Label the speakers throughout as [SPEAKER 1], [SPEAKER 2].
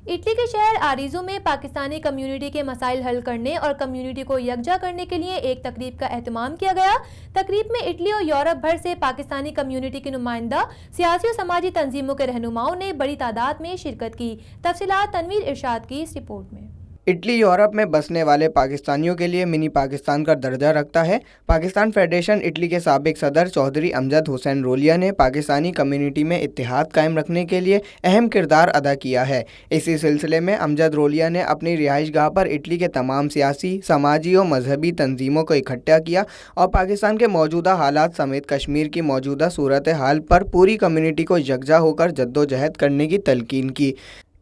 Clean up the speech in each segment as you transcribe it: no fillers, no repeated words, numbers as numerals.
[SPEAKER 1] Italy کے شہر آریزو میں پاکستانی کمیونٹی کے مسائل حل کرنے اور کمیونٹی کو یکجا کرنے کے لیے ایک تقریب کا اہتمام کیا گیا۔ تقریب میں اٹلی اور یورپ بھر سے پاکستانی کمیونٹی کے نمائندہ، سیاسی اور سماجی تنظیموں کے رہنماؤں نے بڑی تعداد میں شرکت کی۔ تفصیلات تنویر ارشاد کی اس رپورٹ میں۔
[SPEAKER 2] اٹلی یورپ میں بسنے والے پاکستانیوں کے لیے منی پاکستان کا درجہ رکھتا ہے۔ پاکستان فیڈریشن اٹلی کے سابق صدر چودھری امجد حسین رولیا نے پاکستانی کمیونٹی میں اتحاد قائم رکھنے کے لیے اہم کردار ادا کیا ہے۔ اسی سلسلے میں امجد رولیا نے اپنی رہائش گاہ پر اٹلی کے تمام سیاسی، سماجی اور مذہبی تنظیموں کو اکٹھا کیا اور پاکستان کے موجودہ حالات سمیت کشمیر کی موجودہ صورتحال پر پوری کمیونٹی کو یکجا ہو کر جدوجہد کرنے کی تلقین کی۔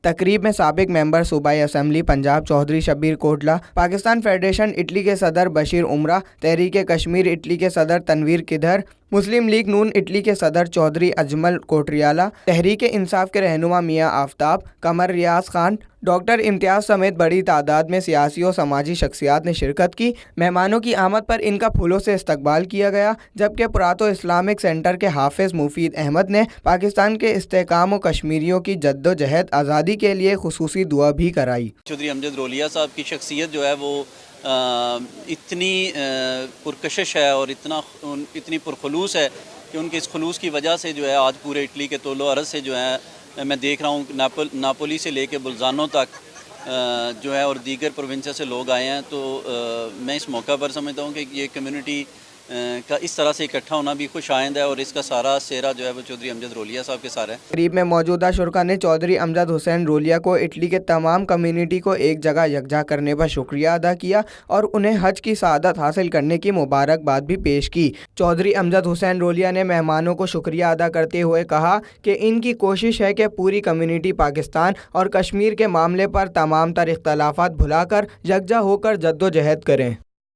[SPEAKER 2] تقریب میں سابق ممبر صوبائی assembly Punjab Chaudhry Shabbir Kotla, Pakistan federation Italy کے صدر بشیر عمرہ، تحریک کشمیر اٹلی کے صدر تنویر کدھر، مسلم لیگ نون اٹلی کے صدر چودھری اجمل کوٹریالہ، تحریک انصاف کے رہنما میاں آفتاب، قمر ریاض خان، ڈاکٹر امتیاز سمیت بڑی تعداد میں سیاسی و سماجی شخصیات نے شرکت کی۔ مہمانوں کی آمد پر ان کا پھولوں سے استقبال کیا گیا، جبکہ پراتو اسلامک سینٹر کے حافظ مفید احمد نے پاکستان کے استحکام و کشمیریوں کی جدوجہد آزادی کے لیے خصوصی دعا بھی کرائی۔
[SPEAKER 3] چودھری امجد رولیا صاحب کی شخصیت جو ہے وہ اتنی پرکشش ہے اور اتنی پرخلوص ہے کہ ان کے اس خلوص کی وجہ سے جو ہے آج پورے اٹلی کے طول و عرض سے جو ہے میں دیکھ رہا ہوں ناپولی سے لے کے بلزانو تک جو ہے اور دیگر پروونسز سے لوگ آئے ہیں، تو میں اس موقع پر سمجھتا ہوں کہ یہ کمیونٹی کا اس طرح سے اکٹھا ہونا بھی خوش آئند ہے اور اس کا سارا سہرا جو ہے وہ چودھری امجد رولیا صاحب کے سارا ہے۔
[SPEAKER 2] تقریب میں موجودہ شرکاء نے چودھری امجد حسین رولیا کو اٹلی کے تمام کمیونٹی کو ایک جگہ یکجا کرنے پر شکریہ ادا کیا اور انہیں حج کی سعادت حاصل کرنے کی مبارکباد بھی پیش کی۔ چودھری امجد حسین رولیا نے مہمانوں کو شکریہ ادا کرتے ہوئے کہا کہ ان کی کوشش ہے کہ پوری کمیونٹی پاکستان اور کشمیر کے معاملے پر تمام تر اختلافات بھلا کر یکجا ہو کر جدوجہد کریں۔